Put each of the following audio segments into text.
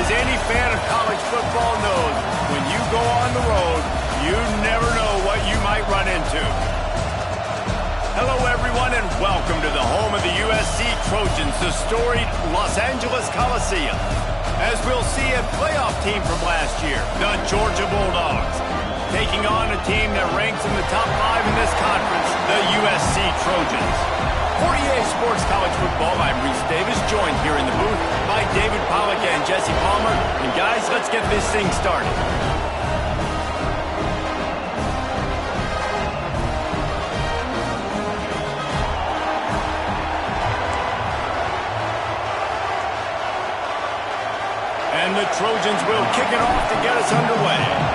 As any fan of college football knows, when you go on the road, you never know what you might run into. Hello, everyone, and welcome to the home of the USC Trojans, the storied Los Angeles Coliseum. As we'll see a playoff team from last year, the Georgia Bulldogs, taking on a team that ranks in the top 5 in this conference, the USC Trojans. For EA Sports College Football, I'm Reese Davis, joined here in the booth by David Pollack and Jesse Palmer. And guys, let's get this thing started. And the Trojans will kick it off to get us underway.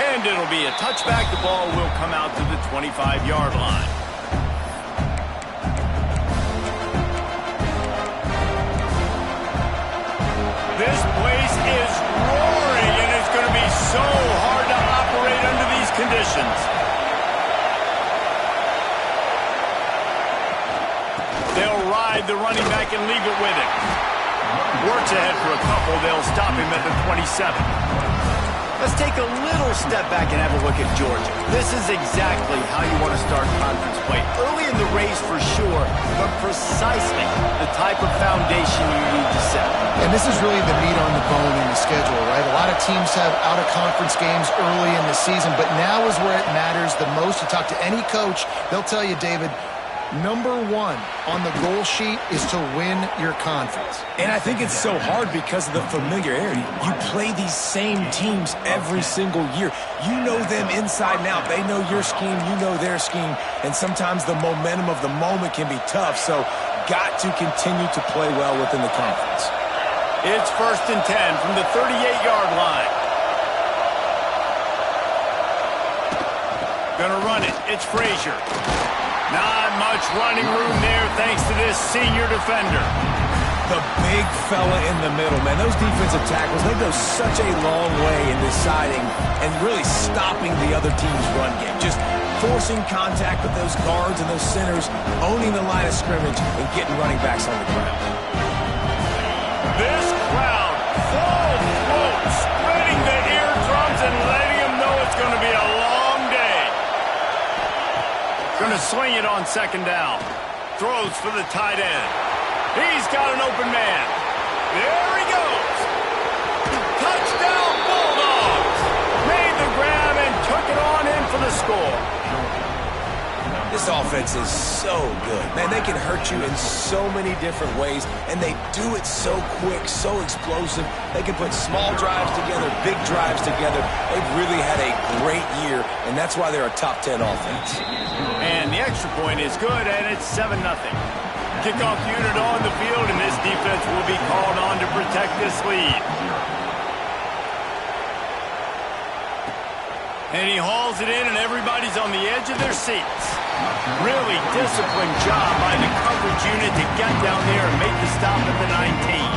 And it'll be a touchback. The ball will come out to the 25-yard line. This place is roaring, and it's going to be so hard to operate under these conditions. They'll ride the running back and leave it with him. Works ahead for a couple. They'll stop him at the 27. Let's take a little step back and have a look at Georgia. This is exactly how you want to start conference play. Early in the race for sure, but precisely the type of foundation you need to set. And this is really the meat on the bone in the schedule, right? A lot of teams have out-of-conference games early in the season, but now is where it matters the most. You talk to any coach, they'll tell you, David, number one on the goal sheet is to win your conference. And I think it's so hard because of the familiarity. You play these same teams every single year. You know them inside and out. They know your scheme, you know their scheme, and sometimes the momentum of the moment can be tough, so got to continue to play well within the conference. It's 1st and 10 from the 38-yard line. Gonna run it. It's Frazier. Not much running room there thanks to this senior defender. The big fella in the middle, man. Those defensive tackles, they go such a long way in deciding and really stopping the other team's run game. Just forcing contact with those guards and those centers, owning the line of scrimmage, and getting running backs on the ground. This crowd, full throat, spreading the eardrums and letting them know it's going to be a long day. Going to swing it on 2nd down. Throws for the tight end. He's got an open man. There he goes. Touchdown Bulldogs. Made the grab and took it on in for the score. This offense is so good. Man, they can hurt you in so many different ways, and they do it so quick, so explosive. They can put small drives together, big drives together. They've really had a great year, and that's why they're a top 10 offense. And the extra point is good, and it's 7-0. Kickoff unit on the field, and this defense will be called on to protect this lead. And he hauls it in, and everybody's on the edge of their seats. Really disciplined job by the coverage unit to get down there and make the stop at the 19.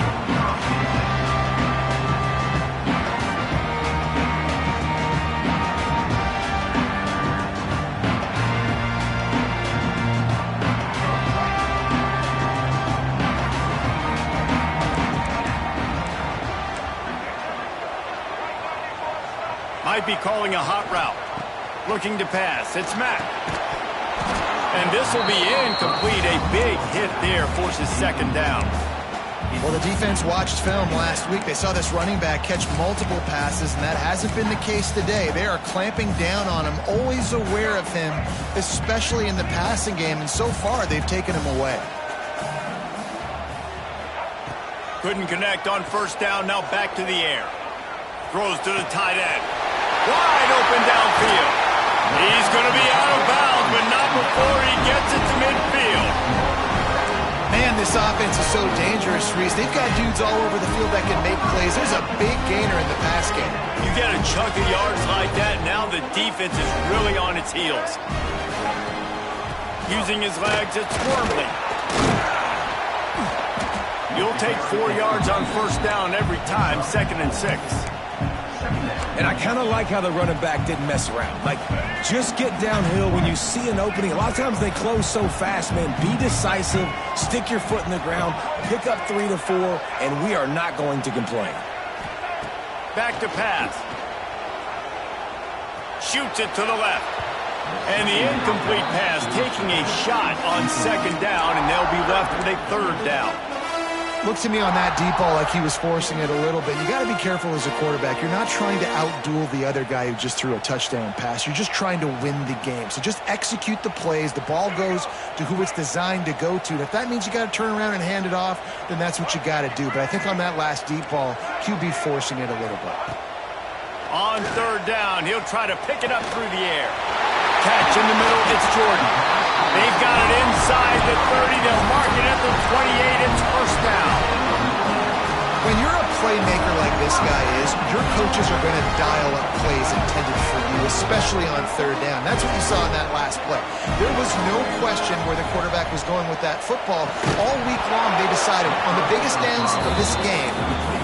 Might be calling a hot route. Looking to pass. It's Mack. And this will be incomplete. A big hit there forces 2nd down. Well, the defense watched film last week. They saw this running back catch multiple passes, and that hasn't been the case today. They are clamping down on him, always aware of him, especially in the passing game, and so far they've taken him away. Couldn't connect on 1st down. Now back to the air. Throws to the tight end. Wide open downfield. He's going to be out of bounds, but not before he gets it to midfield. Man, this offense is so dangerous, Reese. They've got dudes all over the field that can make plays. There's a big gainer in the pass game. You get a chunk of yards like that, now the defense is really on its heels. Using his legs, it's Wormley. You'll take 4 yards on 1st down every time, 2nd and 6. And I kind of like how the running back didn't mess around. Like, just get downhill when you see an opening. A lot of times they close so fast, man. Be decisive, stick your foot in the ground, pick up 3 to 4, and we are not going to complain. Back to pass. Shoots it to the left. And the incomplete pass taking a shot on 2nd down, and they'll be left with a 3rd down. Looks to me on that deep ball like he was forcing it a little bit. You got to be careful as a quarterback. You're not trying to outduel the other guy who just threw a touchdown pass. You're just trying to win the game. So just execute the plays. The ball goes to who it's designed to go to. And if that means you got to turn around and hand it off, then that's what you got to do. But I think on that last deep ball, QB forcing it a little bit. On 3rd down, he'll try to pick it up through the air. Catch in the middle, it's Jordan. They've got it inside the 30. They'll mark it at the 28. It's 1st down. When you're a playmaker like this guy is, your coaches are going to dial up plays intended for you, especially on 3rd down. That's what you saw in that last play. There was no question where the quarterback was going with that football. All week long, they decided on the biggest ends of this game,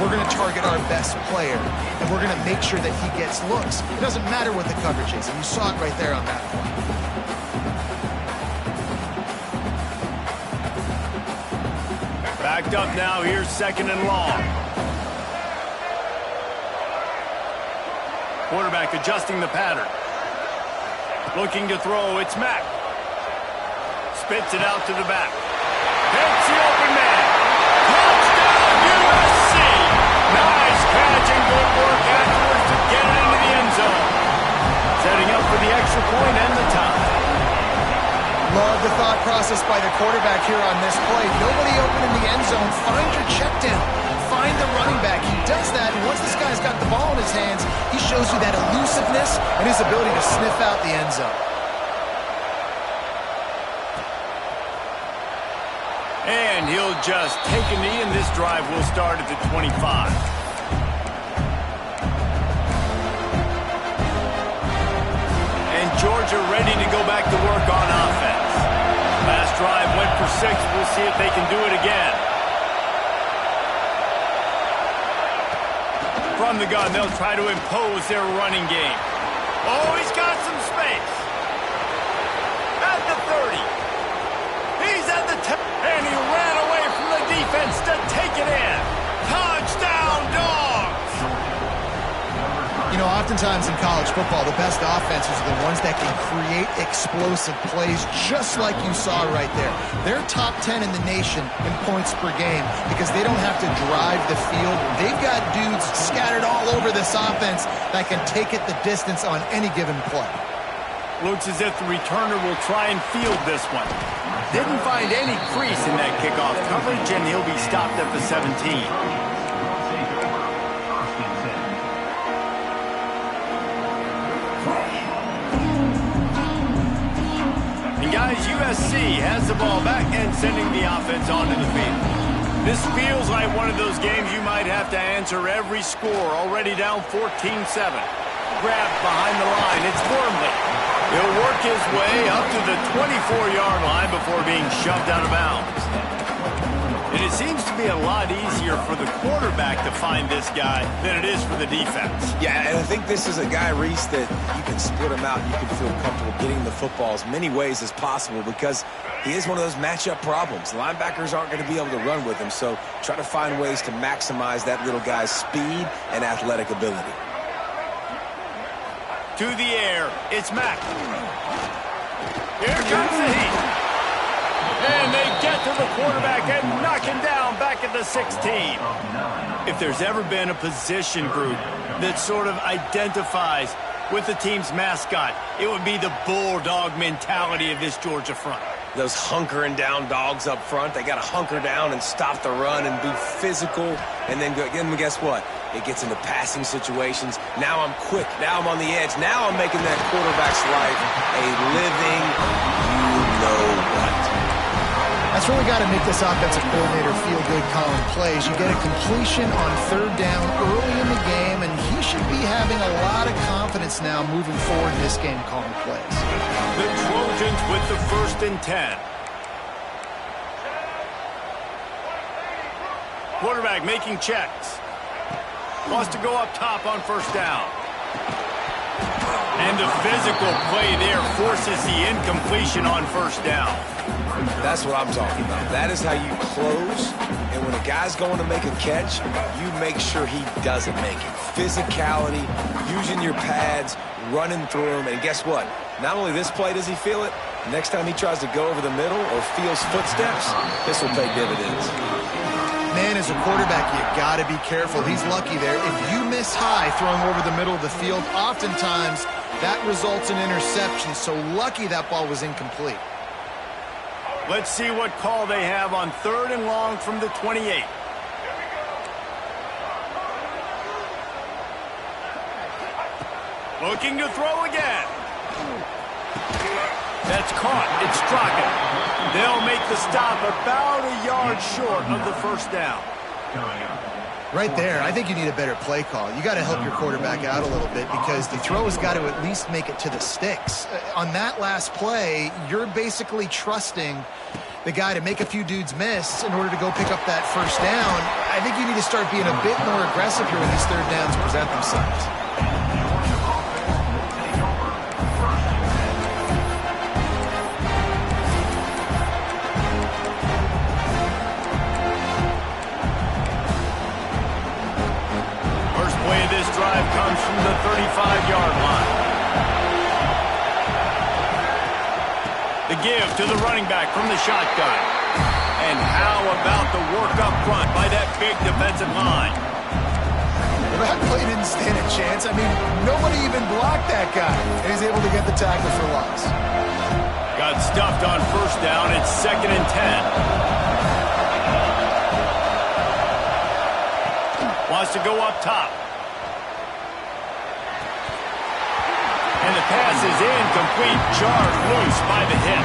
we're going to target our best player, and we're going to make sure that he gets looks. It doesn't matter what the coverage is, and you saw it right there on that play. Backed up now, here's 2nd and long. Quarterback adjusting the pattern. Looking to throw, it's Mack. Spits it out to the back. Hits the open man. Touchdown USC! Nice catch and good work afterwards to get it into the end zone. Setting up for the extra point and the tie. Love the thought process by the quarterback here on this play. Nobody open in the end zone. Find your check down. Find the running back. He does that, and once this guy's got the ball in his hands, he shows you that elusiveness and his ability to sniff out the end zone. And he'll just take a knee, and this drive will start at the 25. Georgia ready to go back to work on offense. Last drive went for 6. We'll see if they can do it again. From the gun, they'll try to impose their running game. Oh, he's got some space. At the 30. He's at the 10. And he ran away from the defense to take it in. Touchdown, Dogs! You know, oftentimes in college football, the best offenses are the ones that can create explosive plays just like you saw right there. They're top 10 in the nation in points per game because they don't have to drive the field. They've got dudes scattered all over this offense that can take it the distance on any given play. Looks as if the returner will try and field this one. Didn't find any crease in that kickoff coverage, and he'll be stopped at the 17. Guys, USC has the ball back and sending the offense onto the field. This feels like one of those games you might have to answer every score. Already down 14-7. Grabbed behind the line. It's Wormley. He'll work his way up to the 24-yard line before being shoved out of bounds. And it seems to be a lot easier for the quarterback to find this guy than it is for the defense. Yeah, and I think this is a guy, Reese, that you can split him out and you can feel comfortable getting the football as many ways as possible because he is one of those matchup problems. Linebackers aren't going to be able to run with him, so try to find ways to maximize that little guy's speed and athletic ability. To the air, it's Mack. Here comes the heat. And they get to the quarterback and knock him down back at the 16. If there's ever been a position group that sort of identifies with the team's mascot, it would be the bulldog mentality of this Georgia front. Those hunkering down dogs up front, they got to hunker down and stop the run and be physical. And then guess what? It gets into passing situations. Now I'm quick. Now I'm on the edge. Now I'm making that quarterback's life a living you-know-what. That's really got to make this offensive coordinator feel good calling plays. You get a completion on 3rd down early in the game, and he should be having a lot of confidence now moving forward in this game calling plays. The Trojans with the 1st and 10. Quarterback making checks. Wants to go up top on first down. And the physical play there forces the incompletion on first down. That's what I'm talking about. That is how you close. And when a guy's going to make a catch, you make sure he doesn't make it. Physicality, using your pads, running through them. And guess what? Not only this play does he feel it, next time he tries to go over the middle or feels footsteps, this will pay dividends. Man, as a quarterback, you got to be careful. He's lucky there. If you miss high throwing over the middle of the field, oftentimes that results in interception. So lucky that ball was incomplete. Let's see what call they have on 3rd and long from the 28. Looking to throw again. That's caught. It's Strockett. They'll make the stop about a yard short of the first down. Right there, I think you need a better play call. You got to help your quarterback out a little bit because the throw has got to at least make it to the sticks. On that last play, you're basically trusting the guy to make a few dudes miss in order to go pick up that first down. I think you need to start being a bit more aggressive here when these third downs present themselves. Drive comes from the 35-yard line. The give to the running back from the shotgun. And how about the work up front by that big defensive line? That play didn't stand a chance. I mean, nobody even blocked that guy. And he's able to get the tackle for loss. Got stuffed on first down. It's 2nd and 10. Wants to go up top. And the pass is incomplete, jarred loose by the hip.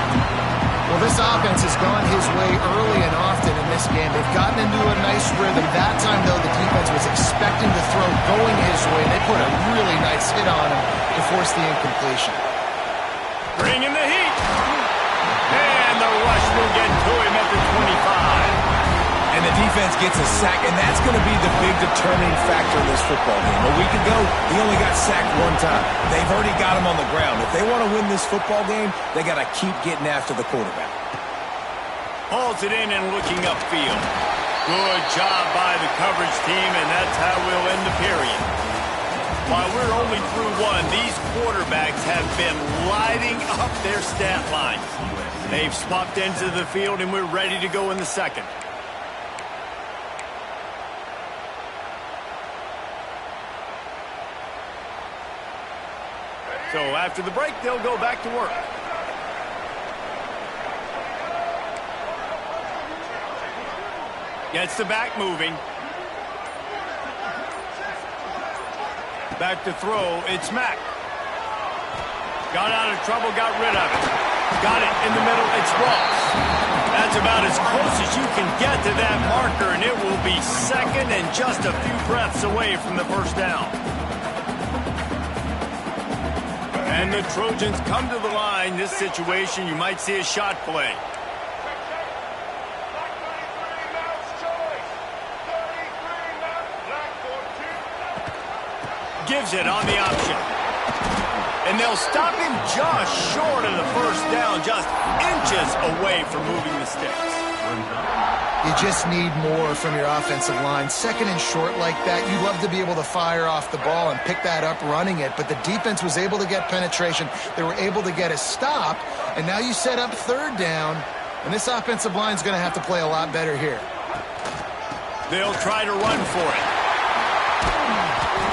Well, this offense has gone his way early and often in this game. They've gotten into a nice rhythm. That time, though, the defense was expecting the throw going his way. They put a really nice hit on him to force the incompletion. Bringing the heat. And the rush will get to him at the 25. And the defense gets a sack, and that's going to be the big determining factor in this football game. A week ago, he only got sacked one time. They've already got him on the ground. If they want to win this football game, they got to keep getting after the quarterback. Hauls it in and looking upfield. Good job by the coverage team, and that's how we'll end the period. While we're only through one, these quarterbacks have been lighting up their stat lines. They've swapped ends of the field, and we're ready to go in the second. So after the break, they'll go back to work. Gets the back moving. Back to throw, it's Mack. Got out of trouble, got rid of it. Got it in the middle, it's Ross. That's about as close as you can get to that marker, and it will be 2nd and just a few breaths away from the first down. And the Trojans come to the line. This situation, you might see a shot play. Gives it on the option. And they'll stop him just short of the first down, just inches away from moving the sticks. You just need more from your offensive line. 2nd and short like that, you'd love to be able to fire off the ball and pick that up running it, but the defense was able to get penetration. They were able to get a stop, and now you set up 3rd down, and this offensive line is going to have to play a lot better here. They'll try to run for it.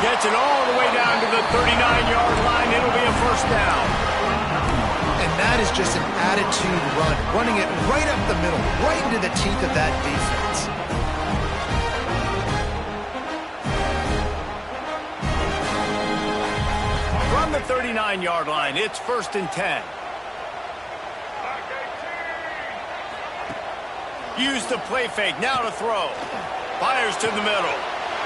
Gets it all the way down to the 39-yard line. It'll be a first down. And that is just an attitude run, running it right up the middle, right into the teeth of that defense. From the 39-yard line, it's 1st and 10. Use the play fake, now to throw. Fires to the middle.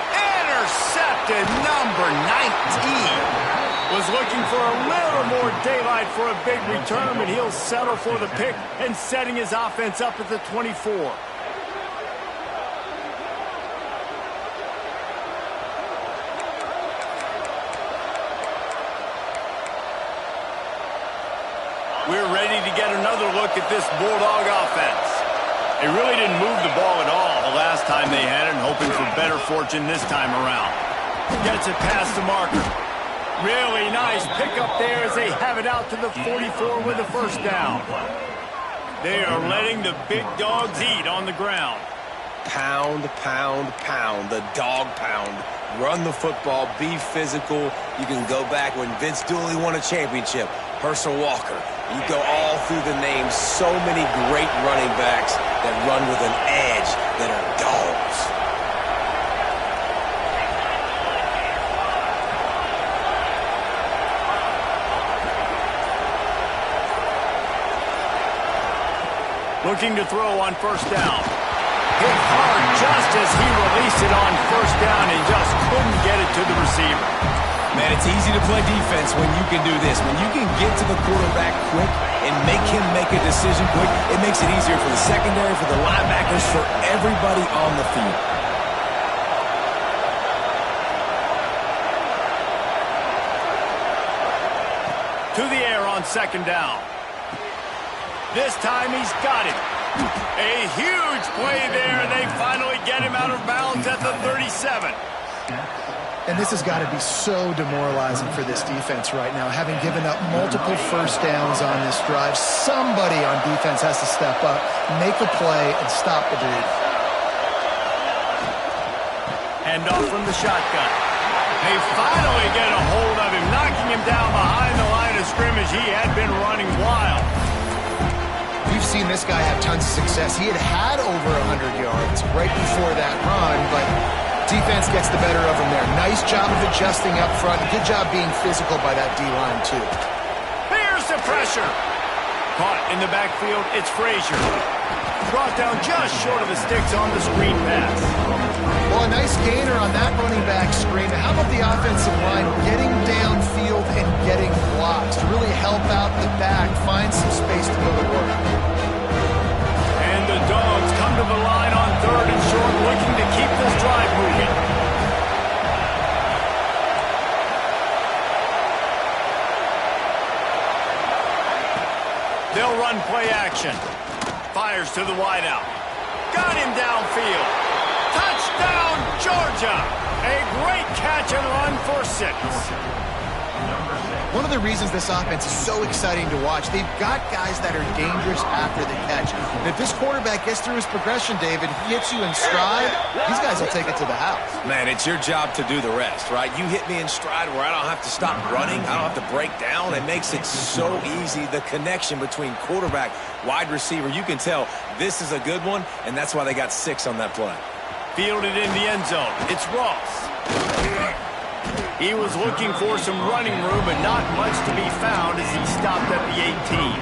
Intercepted, number 19. Was looking for a little more daylight for a big return, but he'll settle for the pick and setting his offense up at the 24. another look at this Bulldog offense. They really didn't move the ball at all the last time they had it, and hoping for better fortune this time around. Gets it past the marker. Really nice pickup there as they have it out to the 44 with a first down. They are letting the big dogs eat on the ground. Pound, pound, pound. The dog pound. Run the football. Be physical. You can go back when Vince Dooley won a championship. Herschel Walker. You go all through the names. So many great running backs that run with an edge that are dogs. Looking to throw on first down. Hit hard just as he released it on first down and just couldn't get it to the receiver. Man, it's easy to play defense when you can do this. When you can get to the quarterback quick and make him make a decision quick, it makes it easier for the secondary, for the linebackers, for everybody on the field. To the air on second down. This time he's got it. A huge play there. They finally get him out of bounds at the 37. And this has got to be so demoralizing for this defense right now. Having given up multiple first downs on this drive, somebody on defense has to step up, make a play, and stop the dude. Hand off from the shotgun. They finally get a hold of him, knocking him down behind the line of scrimmage. He had been running wild. We've seen this guy have tons of success. He had over 100 yards right before that run, but defense gets the better of him there. Nice job of adjusting up front. Good job being physical by that D-line, too. Here's the pressure. Caught in the backfield, it's Frazier. Brought down just short of the sticks on the screen pass. Well, a nice gainer on that running back screen. How about the offensive line getting downfield and getting blocks to really help out the back, find some space to go to work? And the Dogs come to the line on third and short, looking to keep this drive moving. They'll run play action. Fires to the wideout. Got him downfield. Touchdown, Georgia! A great catch and run for 6. One of the reasons this offense is so exciting to watch, they've got guys that are dangerous after the catch. And if this quarterback gets through his progression, David, he hits you in stride, these guys will take it to the house. Man, it's your job to do the rest, right? You hit me in stride where I don't have to stop running. I don't have to break down. It makes it so easy. The connection between quarterback, wide receiver, you can tell this is a good one, and that's why they got 6 on that play. Fielded in the end zone. It's Ross. He was looking for some running room, but not much to be found as he stopped at the 18.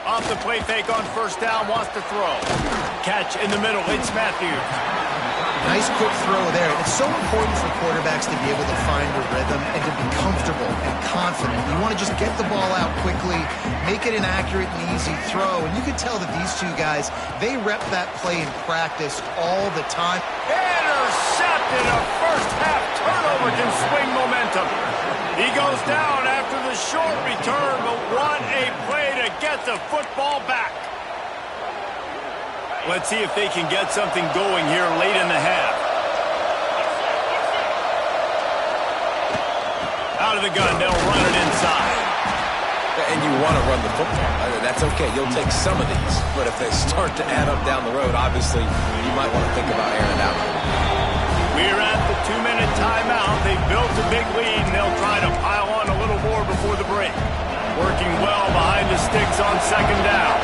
Off the play fake on first down, wants to throw. Catch in the middle, it's Matthews. Nice quick throw there. It's so important for quarterbacks to be able to find a rhythm and to be comfortable and confident. You want to just get the ball out quickly, make it an accurate and easy throw. And you can tell that these two guys, they rep that play in practice all the time. Intercepted. A first half turnover can swing momentum. He goes down after the short return, but what a play to get the football back. Let's see if they can get something going here late in the half. Out of the gun, they'll run it inside. And you want to run the football. That's okay. You'll take some of these. But if they start to add up down the road, obviously, you might want to think about airing it out. We're at the 2-minute timeout. They've built a big lead, and they'll try to pile on a little more before the break. Working well behind the sticks on second down.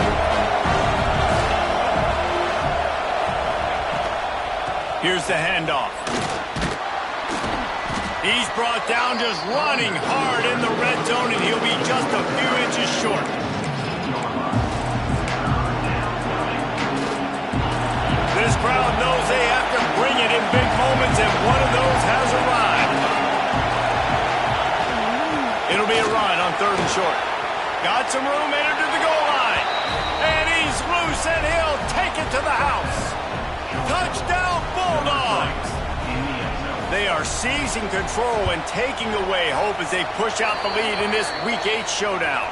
Here's the handoff. He's brought down just running hard in the red zone, and he'll be just a few inches short. This crowd knows they have to bring it in big moments, and one of those has arrived. It'll be a run on third and short. Got some room, entered to the goal line. And he's loose, and he'll take it to the house. Touchdown, Bulldogs! They are seizing control and taking away hope as they push out the lead in this Week 8 showdown.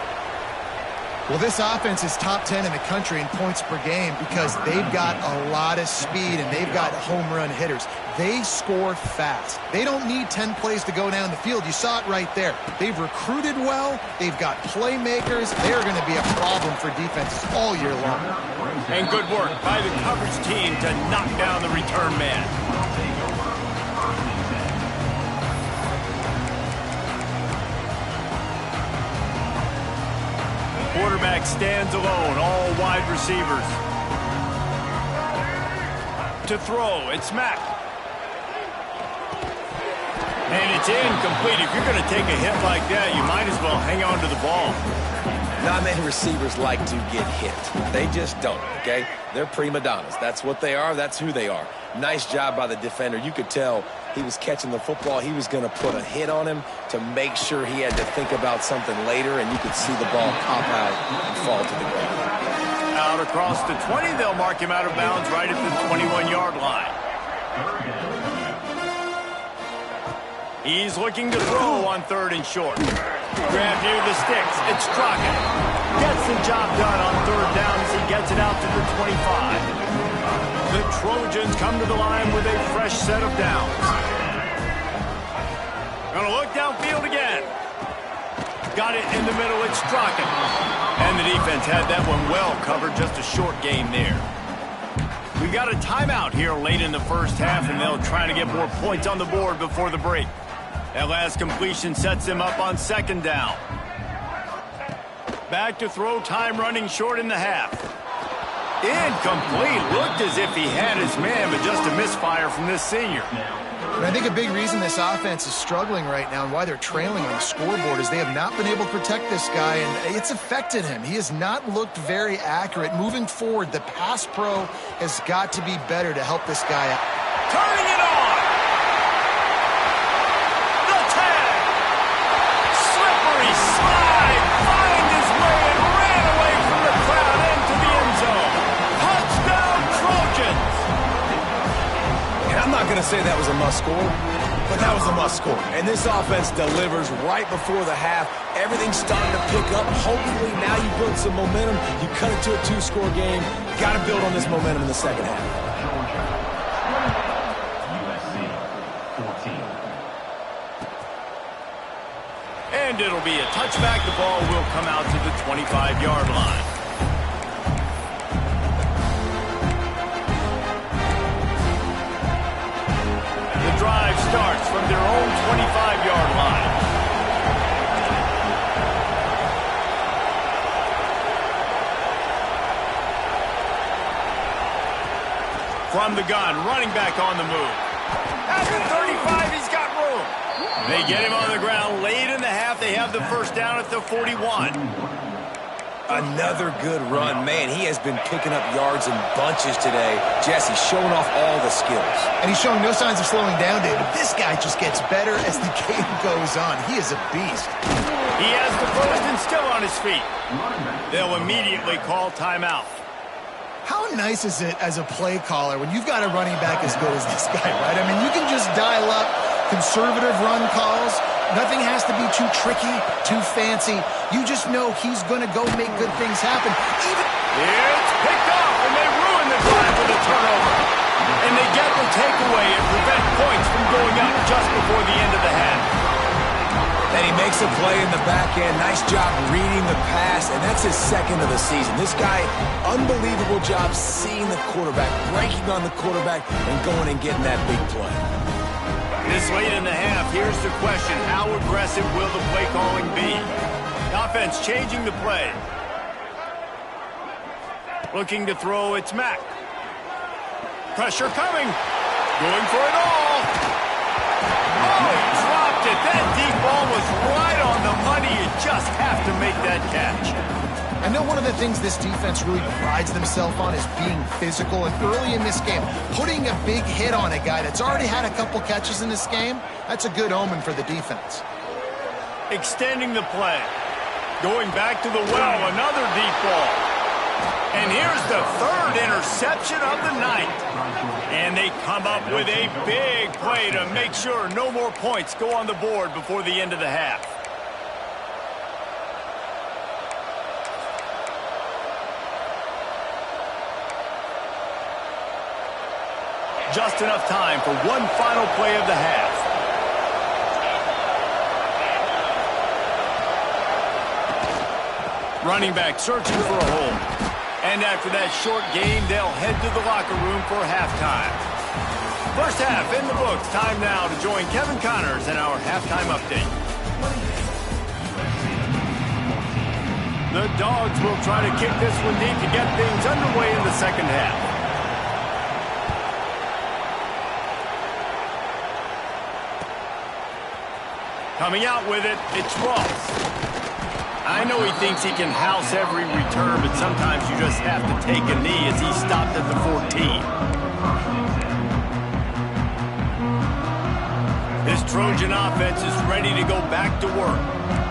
Well, this offense is top 10 in the country in points per game because they've got a lot of speed and they've got home run hitters. They score fast. They don't need 10 plays to go down the field. You saw it right there. They've recruited well. They've got playmakers. They're going to be a problem for defenses all year long. And good work by the coverage team to knock down the return man. Quarterback stands alone, all wide receivers. To throw, it's Mack. And it's incomplete. If you're going to take a hit like that, you might as well hang on to the ball. Not many receivers like to get hit. They just don't, okay? They're prima donnas. That's what they are. That's who they are. Nice job by the defender. You could tell he was catching the football. He was going to put a hit on him to make sure he had to think about something later, and you could see the ball pop out and fall to the ground. Out across the 20, they'll mark him out of bounds right at the 21-yard line. He's looking to throw on 3rd and short. Grab near the sticks. It's Crockett. Gets the job done on 3rd down as he gets it out to the 25. The Trojans come to the line with a fresh set of downs. Gonna look downfield again. Got it in the middle. It's Crockett. And the defense had that one well covered. Just a short game there. We've got a timeout here late in the first half, and they'll try to get more points on the board before the break. That last completion sets them up on 2nd down. Back to throw, time running short in the half. Incomplete. Looked as if he had his man, but just a misfire from this senior. And I think a big reason this offense is struggling right now and why they're trailing on the scoreboard is they have not been able to protect this guy, and it's affected him. He has not looked very accurate. Moving forward, the pass pro has got to be better to help this guy out. Turning it on! The tag! Slippery slide! Find his way and ran away from the crowd into the end zone. Touchdown, Trojans! And I'm not going to say that was a must-score, but that was a must-score. And this offense delivers right before the half. Everything's starting to pick up. Hopefully now you build some momentum. You cut it to a 2-score game. Got to build on this momentum in the second half. And it'll be a touchback. The ball will come out to the 25-yard line. The drive starts from their own 25-yard line. From the gun, running back on the move. At the 35, he's got room. They get him on the ground late in the half. They have the first down at the 41. Another good run. Man, he has been picking up yards in bunches today. Jesse showing off all the skills. And he's showing no signs of slowing down, David. This guy just gets better as the game goes on. He is a beast. He has the first and still on his feet. They'll immediately call timeout. How nice is it as a play caller when you've got a running back as good as this guy, right? I mean, you can just dial up conservative run calls. Nothing has to be too tricky, too fancy. You just know he's going to go make good things happen. It's picked off, and they ruin the drive with a turnover. And they get the takeaway and prevent points from going up just before the end of the half. And he makes a play in the back end. Nice job reading the pass, and that's his second of the season. This guy, unbelievable job seeing the quarterback, breaking on the quarterback, and going and getting that big play. This late in the half, here's the question. How aggressive will the play calling be? Offense changing the play. Looking to throw, it's Mack. Pressure coming. Going for it all. Oh, he dropped it. That deep ball was right on the money. You just have to make that catch. I know one of the things this defense really prides themselves on is being physical, and early in this game, putting a big hit on a guy that's already had a couple catches in this game, that's a good omen for the defense. Extending the play. Going back to the well, another deep ball. And here's the third interception of the night. And they come up with a big play to make sure no more points go on the board before the end of the half. Just enough time for one final play of the half. Running back searching for a hole. And after that short game, they'll head to the locker room for halftime. First half in the books. Time now to join Kevin Connors in our halftime update. The Dogs will try to kick this one deep to get things underway in the second half. Coming out with it, it's Ross. I know he thinks he can house every return, but sometimes you just have to take a knee as he stopped at the 14. This Trojan offense is ready to go back to work.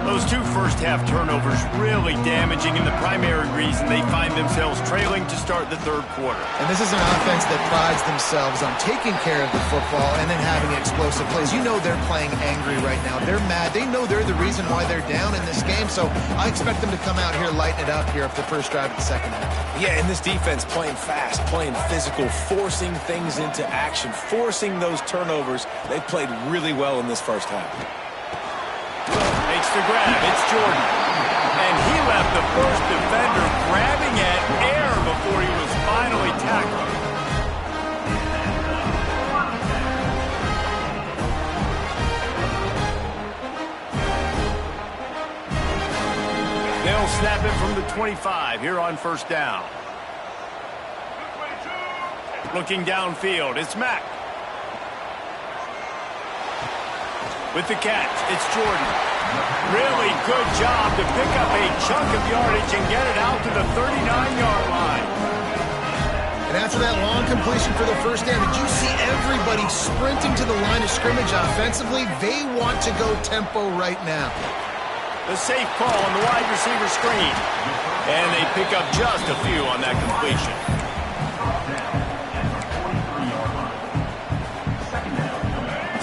Those two first-half turnovers really damaging, and the primary reason they find themselves trailing to start the third quarter. And this is an offense that prides themselves on taking care of the football and then having explosive plays. You know they're playing angry right now. They're mad. They know they're the reason why they're down in this game, so I expect them to come out here, lighten it up here after the first drive of the second half. Yeah, and this defense playing fast, playing physical, forcing things into action, forcing those turnovers. They played really well in this first half. Makes the grab. It's Jordan. And he left the first defender grabbing at air before he was finally tackled. They'll snap it from the 25 here on first down. Looking downfield, it's Mack. With the catch, it's Jordan. Really good job to pick up a chunk of yardage and get it out to the 39-yard line. And after that long completion for the first down, did you see everybody sprinting to the line of scrimmage offensively? They want to go tempo right now. The safe call on the wide receiver screen. And they pick up just a few on that completion.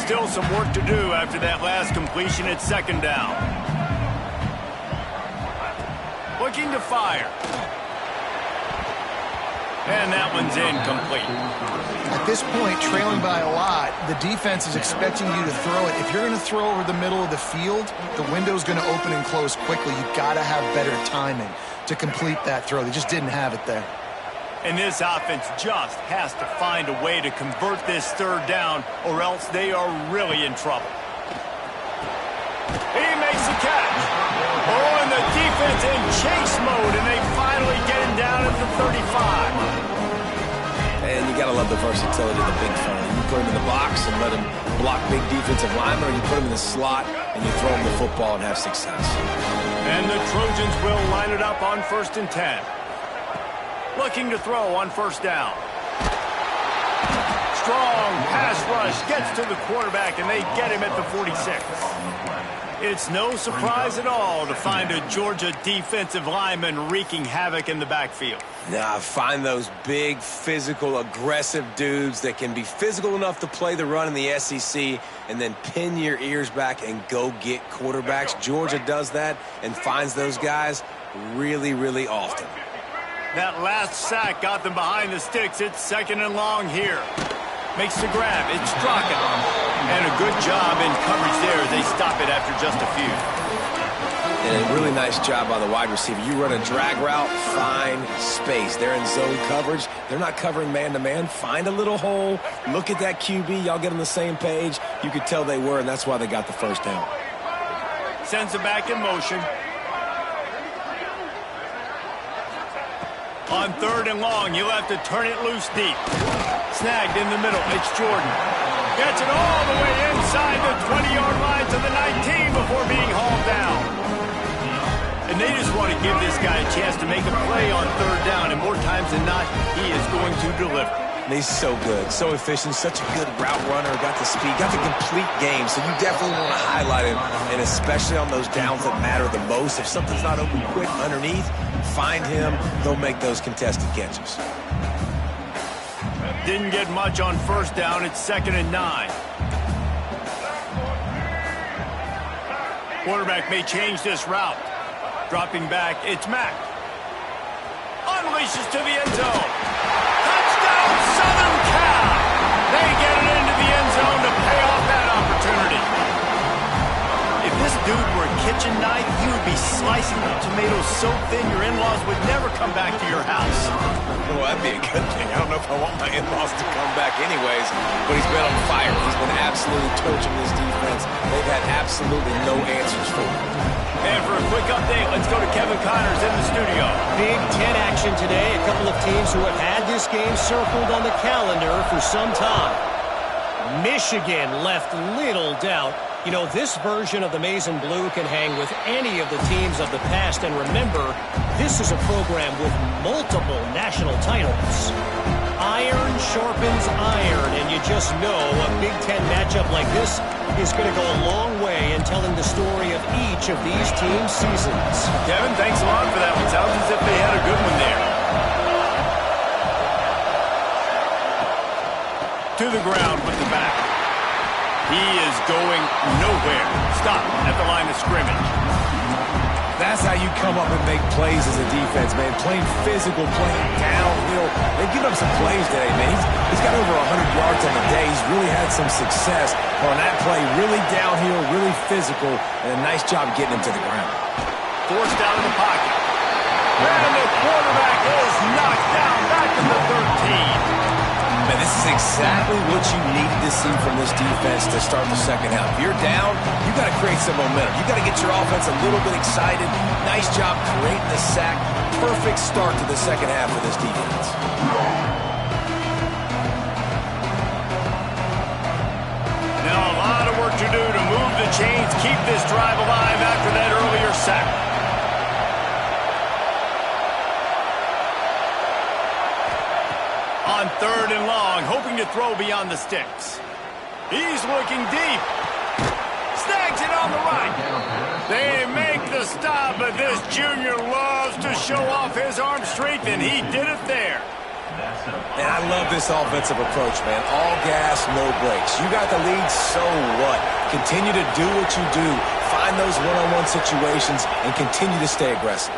Still some work to do after that last completion at second down. Looking to fire. And that one's incomplete. At this point, trailing by a lot, the defense is expecting you to throw it. If you're going to throw over the middle of the field, the window's going to open and close quickly. You've got to have better timing to complete that throw. They just didn't have it there. And this offense just has to find a way to convert this third down, or else they are really in trouble. He makes the catch. Oh, and the defense in chase mode, and they finally get him down at the 35. And you got to love the versatility of the big fella. You put him in the box and let him block big defensive linemen, or you put him in the slot and you throw him the football and have success. And the Trojans will line it up on 1st and 10. Looking to throw on first down. Strong pass rush gets to the quarterback, and they get him at the 46. It's no surprise at all to find a Georgia defensive lineman wreaking havoc in the backfield. Nah, find those big, physical, aggressive dudes that can be physical enough to play the run in the SEC and then pin your ears back and go get quarterbacks. Georgia does that and finds those guys really, really often. That last sack got them behind the sticks. It's second and long here. Makes the grab. It's Straka. And a good job in coverage there as they stop it after just a few. And a really nice job by the wide receiver. You run a drag route, find space. They're in zone coverage. They're not covering man-to-man. Find a little hole. Look at that QB. Y'all get on the same page. You could tell they were, and that's why they got the first down. Sends it back in motion. On third and long, you'll have to turn it loose deep. Snagged in the middle. It's Jordan. Gets it all the way inside the 20-yard line to the 19 before being hauled down. And they just want to give this guy a chance to make a play on third down, and more times than not, he is going to deliver. And he's so good, so efficient, such a good route runner, got the speed, got the complete game. So you definitely want to highlight him, and especially on those downs that matter the most. If something's not open quick underneath, find him. He'll make those contested catches. Didn't get much on first down. It's 2nd and 9. Quarterback may change this route. Dropping back, it's Mack. Unleashes to the end zone. Touchdown, Southern Cal! They get it into the end zone to pay off that opportunity. If this dude were a kitchen knife, he would be slicing the tomatoes so thin your in-laws would never come back to your house. Well, that'd be a good thing. I don't know if I want my in-laws to come back anyways, but he's been on fire. He's been absolutely torching this defense. They've had absolutely no answers for him. And for a quick update, let's go to Kevin Connors in the studio. Big Ten action today. A couple of teams who have had this game circled on the calendar for some time. Michigan left little doubt. You know, this version of the Maize and Blue can hang with any of the teams of the past. And remember, this is a program with multiple national titles. Iron sharpens iron, and you just know a Big Ten matchup like this is going to go a long way in telling the story of each of these teams' seasons. Kevin, thanks a lot for that one. Sounds as if they had a good one there. To the ground with the back. He is going nowhere. Stop at the line of scrimmage. That's how you come up and make plays as a defense, man. Playing physical, playing downhill. They've given up some plays today, man. He's got over 100 yards on the day. He's really had some success on that play. Really downhill, really physical, and a nice job getting him to the ground. Forced out of the pocket. And the quarterback is knocked down back to the 13. Man, this is exactly what you needed to see from this defense to start the second half. If you're down, you got to create some momentum. You got to get your offense a little bit excited. Nice job creating the sack. Perfect start to the second half of this defense. Now a lot of work to do to move the chains, keep this drive alive after that earlier sack. On 3rd and long, hoping to throw beyond the sticks. He's looking deep. Snags it on the right. They make the stop, but this junior loves to show off his arm strength, and he did it there. And I love this offensive approach, man. All gas, no brakes. You got the lead, so what? Continue to do what you do. Find those one-on-one situations and continue to stay aggressive.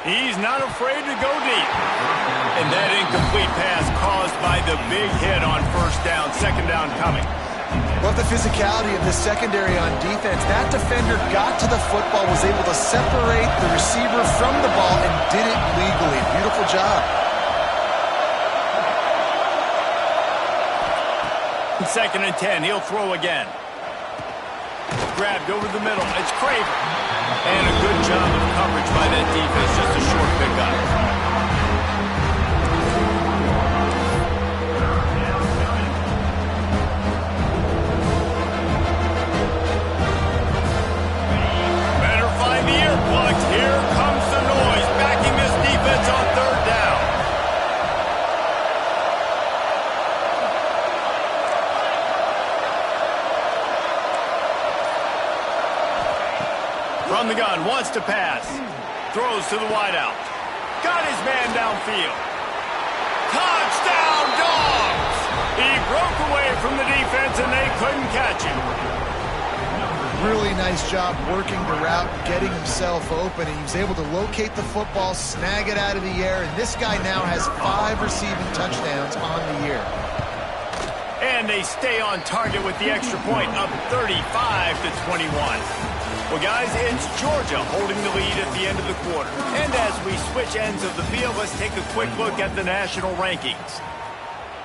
He's not afraid to go deep. And that incomplete pass caused by the big hit on first down, second down coming. Love the physicality of the secondary on defense. That defender got to the football, was able to separate the receiver from the ball, and did it legally. Beautiful job. 2nd and 10, he'll throw again. Grabbed over the middle, it's Craver. And a good job of coverage by that defense, just a short pickup. Better find the earplugs. Here comes the noise, backing this defense on 3rd down. From the gun, wants to pass. Throws to the wideout. Got his man downfield. Touchdown, Dogs! He broke away from the defense and they couldn't catch him. Really nice job working the route, getting himself open. He was able to locate the football, snag it out of the air, and this guy now has 5 receiving touchdowns on the year. And they stay on target with the extra point, up 35-21. Well, guys, it's Georgia holding the lead at the end of the quarter. And as we switch ends of the field, let's take a quick look at the national rankings.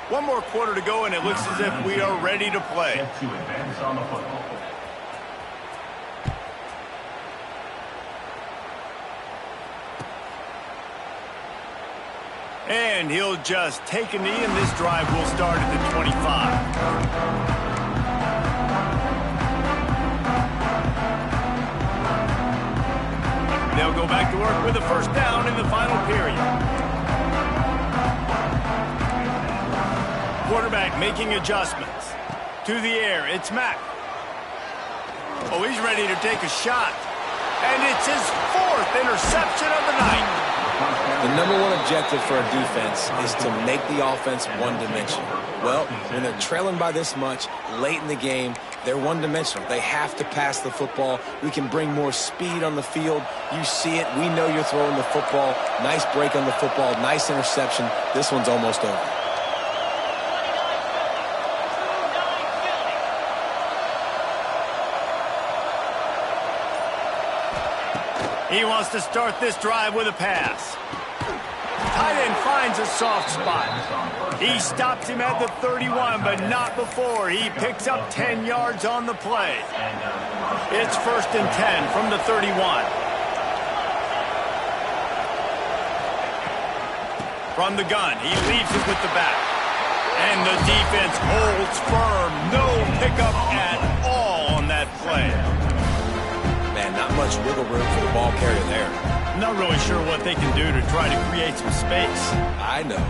One more quarter to go, and it looks as if we are ready to play. And he'll just take a knee, and this drive will start at the 25. They'll go back to work with a first down in the final period. quarterback making adjustments. To the air, it's Mack. Oh, he's ready to take a shot. And it's his 4th interception of the night. The #1 objective for a defense is to make the offense one-dimensional. Well, when they're trailing by this much late in the game, they're one-dimensional. They have to pass the football. We can bring more speed on the field. You see it. We know you're throwing the football. Nice break on the football. Nice interception. This one's almost over. He wants to start this drive with a pass. Tight end finds a soft spot. He stops him at the 31, but not before. He picks up 10 yards on the play. It's 1st and 10 from the 31. From the gun, he leaves it with the back. And the defense holds firm. No pickup at all on that play. Man, not much wiggle room for the ball carrier there. Not really sure what they can do to try to create some space. I know.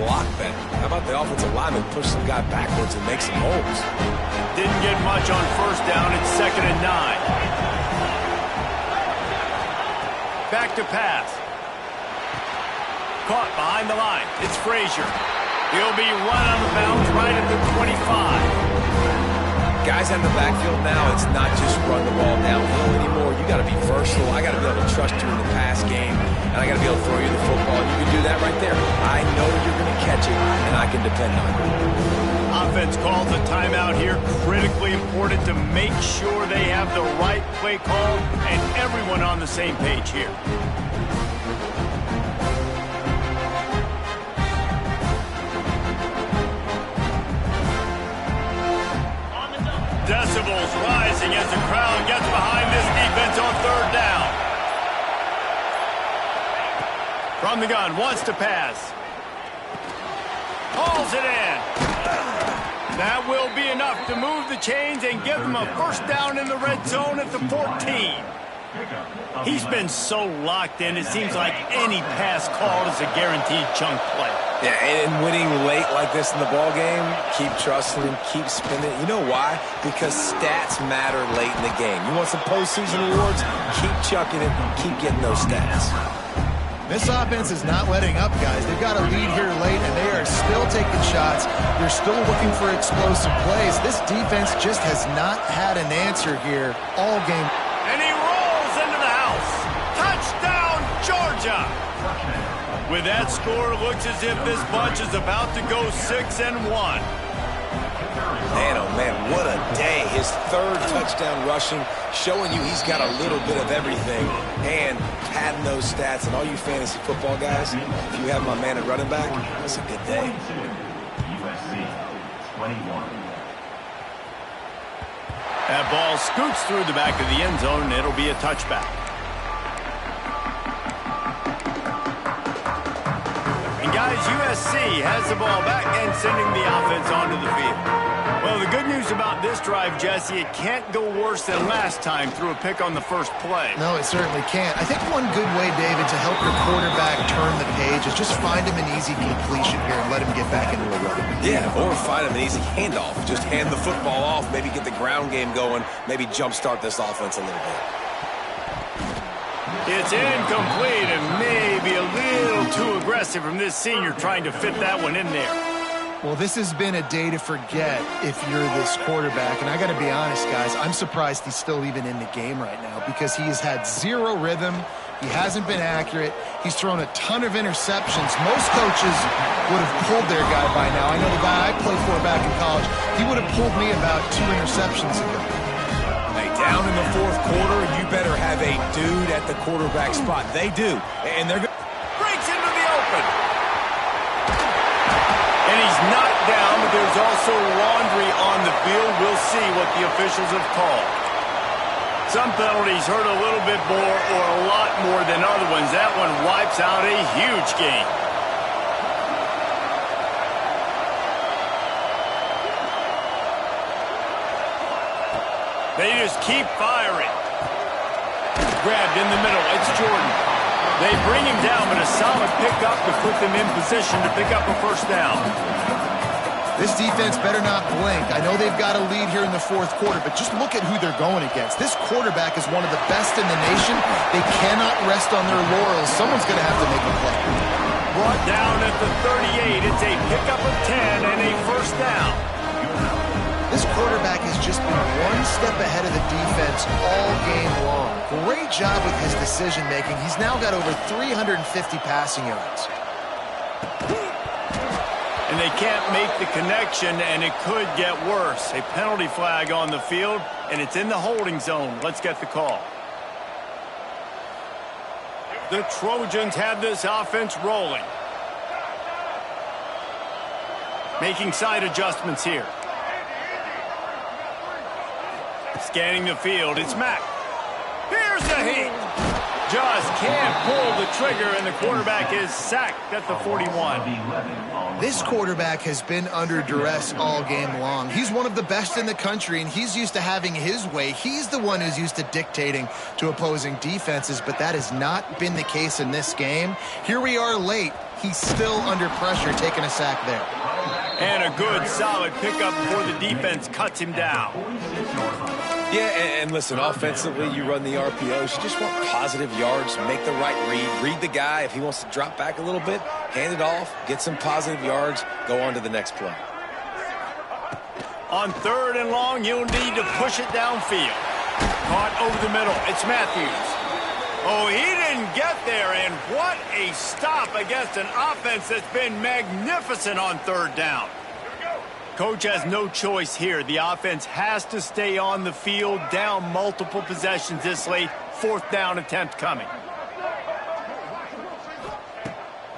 Block better. How about the offensive lineman push some guy backwards and make some holes? Didn't get much on 1st down. It's 2nd and 9. Back to pass. Caught behind the line. It's Frazier. He'll be run out of bounds right at the 25. Guys in the backfield now, it's not just run the ball downhill anymore. You got to be versatile. I got to be able to trust you in the pass game, and I got to be able to throw you the football. You can do that right there. I know you're going to catch it, and I can depend on it. Offense calls a timeout here. Critically important to make sure they have the right play call and everyone on the same page here. Decibels rising as the crowd gets behind this defense on 3rd down. From the gun, wants to pass. Hauls it in. That will be enough to move the chains and give them a 1st down in the red zone at the 14. He's been so locked in, it seems like any pass called is a guaranteed chunk play. Yeah, and winning late like this in the ball game, keep trusting him, keep spinning. You know why? Because stats matter late in the game. You want some postseason awards? Keep chucking it, keep getting those stats. This offense is not letting up, guys. They've got a lead here late, and they are still taking shots. They're still looking for explosive plays. This defense just has not had an answer here all game. And he rolls into the house. Touchdown, Georgia! With that score, it looks as if this bunch is about to go 6-1. Man, oh man, what a day. His 3rd touchdown rushing, showing you he's got a little bit of everything, and padding those stats. And all you fantasy football guys, if you have my man at running back, it's a good day. That ball scoots through the back of the end zone, and it'll be a touchback. And guys, USC has the ball back and sending the offense onto the field. Well, the good news about this drive, Jesse, it can't go worse than last time through a pick on the 1st play. No, it certainly can't. I think one good way, David, to help your quarterback turn the page is just find him an easy completion here and let him get back into a run. Yeah, or find him an easy handoff. Just hand the football off, maybe get the ground game going, maybe jumpstart this offense a little bit. It's incomplete and maybe a little too aggressive from this senior trying to fit that one in there. Well, this has been a day to forget if you're this quarterback. And I got to be honest, guys, I'm surprised he's still even in the game right now because he has had zero rhythm. He hasn't been accurate. He's thrown a ton of interceptions. Most coaches would have pulled their guy by now. I know the guy I played for back in college, he would have pulled me about 2 interceptions ago. Hey, down in the 4th quarter, you better have a dude at the quarterback spot. They do. And they're going to breaks into the open. And he's knocked down, but there's also laundry on the field. We'll see what the officials have called. Some penalties hurt a little bit more or a lot more than other ones. That one wipes out a huge game. They just keep firing. Grabbed in the middle. It's Jordan. They bring him down, but a solid pickup to put them in position to pick up a 1st down. This defense better not blink. I know they've got a lead here in the fourth quarter, but just look at who they're going against. This quarterback is one of the best in the nation. They cannot rest on their laurels. Someone's going to have to make a play. Brought down at the 38. It's a pickup of 10 and a first down. This quarterback has just been one step ahead of the defense all game long. Great job with his decision-making. He's now got over 350 passing yards. And they can't make the connection, and it could get worse. A penalty flag on the field, and it's in the holding zone. Let's get the call. The Trojans have this offense rolling. Making side adjustments here. Scanning the field, it's Mack. Here's the heat. Just can't pull the trigger, and the quarterback is sacked at the 41. This quarterback has been under duress all game long. He's one of the best in the country, and he's used to having his way. He's the one who's used to dictating to opposing defenses, but that has not been the case in this game. Here we are late. He's still under pressure, taking a sack there. And a good, solid pickup before the defense cuts him down. Yeah, and listen, offensively, you run the RPOs. You just want positive yards, make the right read the guy. If he wants to drop back a little bit, hand it off, get some positive yards, go on to the next play. On 3rd and long, you'll need to push it downfield. Caught over the middle. It's Matthews. Oh, he didn't get there, and what a stop against an offense that's been magnificent on 3rd down. Coach has no choice here. The offense has to stay on the field, down multiple possessions this late. 4th down attempt coming.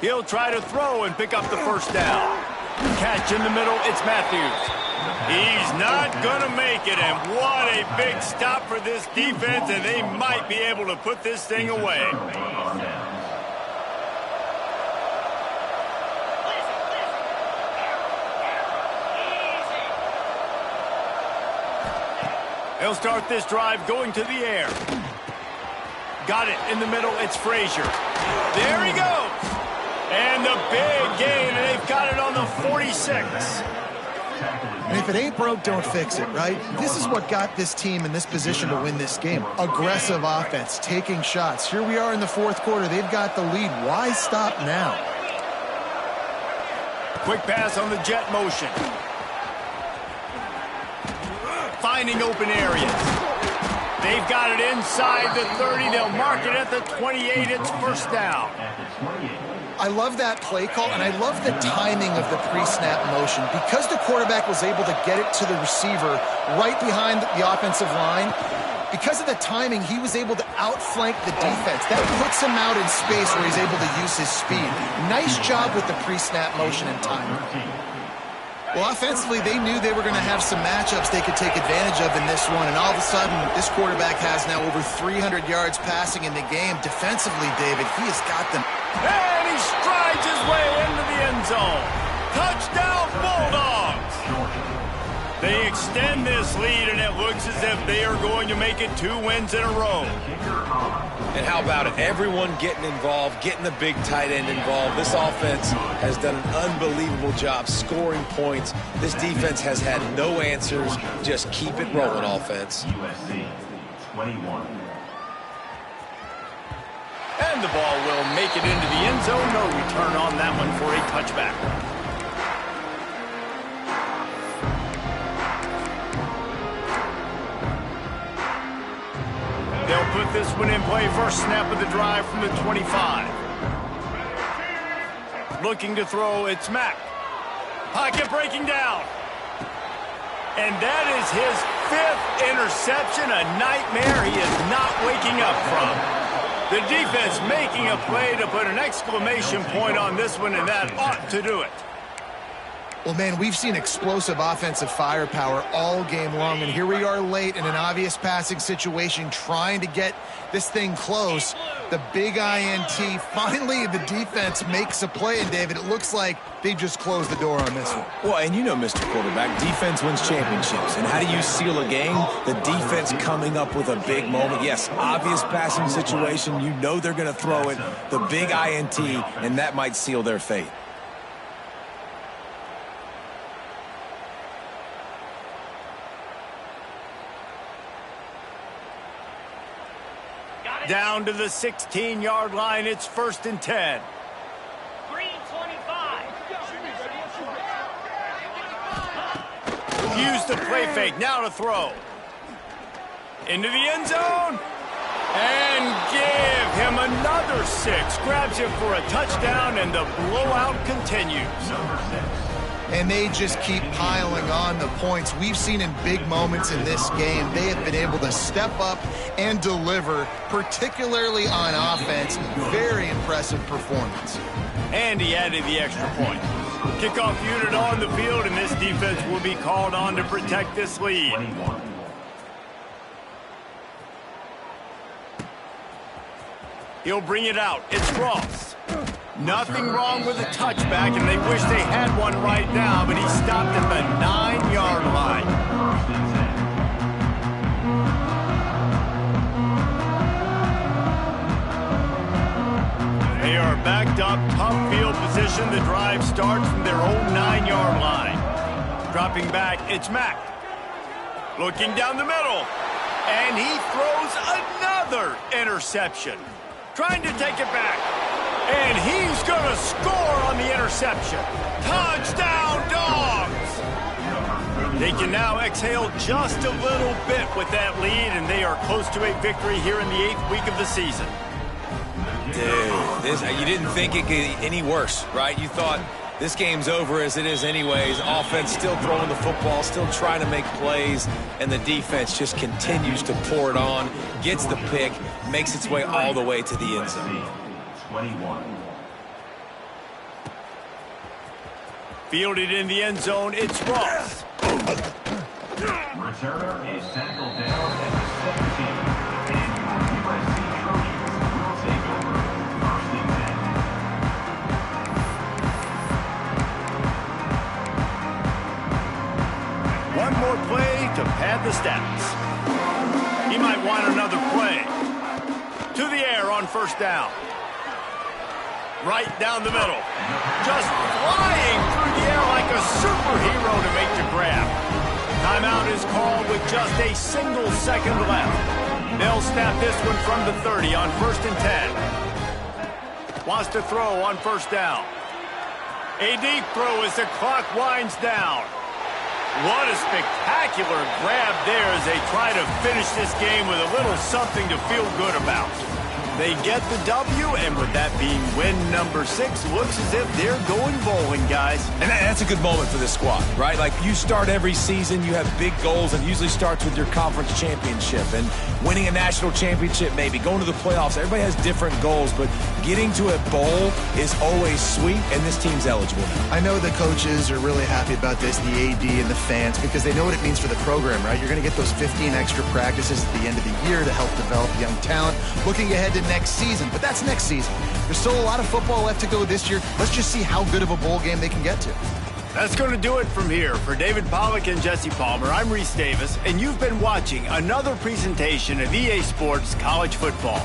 He'll try to throw and pick up the first down. Catch in the middle, it's Matthews. He's not going to make it, and what a big stop for this defense, and they might be able to put this thing away. They'll start this drive going to the air. Got it in the middle, it's Frazier. There he goes. And the big gain, and they've got it on the 46. And if it ain't broke, don't fix it, right? This is what got this team in this position to win this game. Aggressive offense, taking shots. Here we are in the fourth quarter. They've got the lead. Why stop now? Quick pass on the jet motion. Finding open areas. They've got it inside the 30. They'll mark it at the 28. It's first down. I love that play call, and I love the timing of the pre-snap motion. Because the quarterback was able to get it to the receiver right behind the offensive line, because of the timing, he was able to outflank the defense. That puts him out in space where he's able to use his speed. Nice job with the pre-snap motion and timing. Well, offensively, they knew they were going to have some matchups they could take advantage of in this one, and all of a sudden, this quarterback has now over 300 yards passing in the game. Defensively, David, he has got them. And he strides his way into the end zone. Touchdown, Bulldogs! They extend this lead, and it looks as if they are going to make it 2 wins in a row. And how about it? Everyone getting involved, getting the big tight end involved. This offense has done an unbelievable job scoring points. This defense has had no answers. Just keep it rolling, offense. USC 21. And the ball will make it into the end zone. No return on that one for a touchback. They'll put this one in play. First snap of the drive from the 25. Looking to throw, it's Mack. Pocket breaking down. And that is his 5th interception, a nightmare he is not waking up from. The defense making a play to put an exclamation point on this one, and that ought to do it. Well, man, we've seen explosive offensive firepower all game long, and here we are late in an obvious passing situation trying to get this thing close. The big INT. Finally, the defense makes a play, and David, it looks like they just closed the door on this one. Well, and you know, Mr. Quarterback, defense wins championships. And how do you seal a game? The defense coming up with a big moment. Yes, obvious passing situation. You know they're going to throw it. The big INT, and that might seal their fate. Down to the 16-yard line. It's 1st and 10. 3:25. Use the play fake. Now to throw. Into the end zone. And give him another 6. Grabs him for a touchdown, and the blowout continues. And they just keep piling on the points. We've seen in big moments in this game, they have been able to step up and deliver, particularly on offense. Very impressive performance. And he added the extra point. Kickoff unit on the field, and this defense will be called on to protect this lead. 21. He'll bring it out. It's Ross. Nothing wrong with a touchback, and they wish they had one right now, but he stopped at the 9-yard line. They are backed up, tough field position. The drive starts from their own 9-yard line. Dropping back, it's Mack. Looking down the middle, and he throws another interception. Trying to take it back. And he's going to score on the interception. Touchdown, Dogs! They can now exhale just a little bit with that lead, and they are close to a victory here in the 8th week of the season. Dude, you didn't think it could get any worse, right? You thought this game's over as it is anyways. Offense still throwing the football, still trying to make plays, and the defense just continues to pour it on, gets the pick, makes its way all the way to the end zone. 21. Fielded in the end zone, it's Ross. Returner is tackled down at the 17. And your USC Trojans will take over 1st and 10. One more play to pad the stats. He might want another play. To the air on 1st down. Right down the middle. Just flying through the air like a superhero to make the grab. Timeout is called with just a single second left. They'll snap this one from the 30 on 1st and 10. Wants to throw on 1st down. A deep throw as the clock winds down. What a spectacular grab there as they try to finish this game with a little something to feel good about. They get the W, and with that being win number 6, looks as if they're going bowling, guys. And that's a good moment for this squad, right? Like, you start every season, you have big goals, and usually starts with your conference championship and winning a national championship, maybe going to the playoffs. Everybody has different goals, but getting to a bowl is always sweet, and this team's eligible now. I know the coaches are really happy about this, the AD and the fans, because they know what it means for the program, right? You're going to get those 15 extra practices at the end of the year to help develop young talent. Looking ahead to next season, but that's next season. There's still a lot of football left to go this year. Let's just see how good of a bowl game they can get to. That's going to do it from here. For David Pollack and Jesse Palmer, I'm Reese Davis, and you've been watching another presentation of EA Sports College Football.